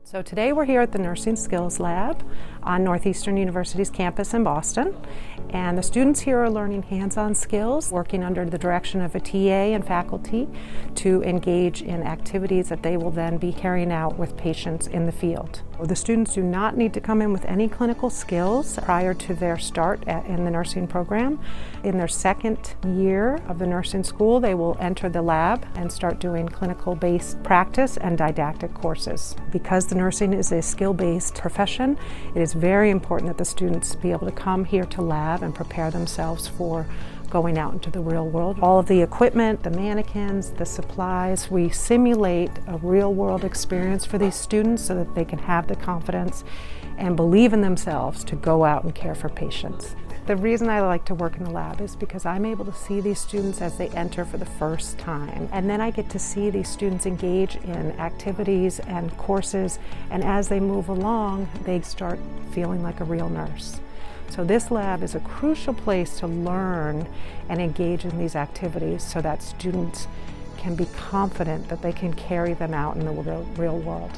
So today we're here at the Nursing Skills Lab on Northeastern University's campus in Boston, and the students here are learning hands-on skills, working under the direction of a TA and faculty to engage in activities that they will then be carrying out with patients in the field. The students do not need to come in with any clinical skills prior to their start in the nursing program. In their second year of the nursing school, they will enter the lab and start doing clinical-based practice and didactic courses. Because the nursing is a skill-based profession, it is very important that the students be able to come here to lab and prepare themselves for going out into the real world. All of the equipment, the mannequins, the supplies, we simulate a real-world experience for these students so that they can have the confidence and believe in themselves to go out and care for patients. The reason I like to work in the lab is because I'm able to see these students as they enter for the first time. And then I get to see these students engage in activities and courses, and as they move along, they start feeling like a real nurse. So this lab is a crucial place to learn and engage in these activities so that students can be confident that they can carry them out in the real world.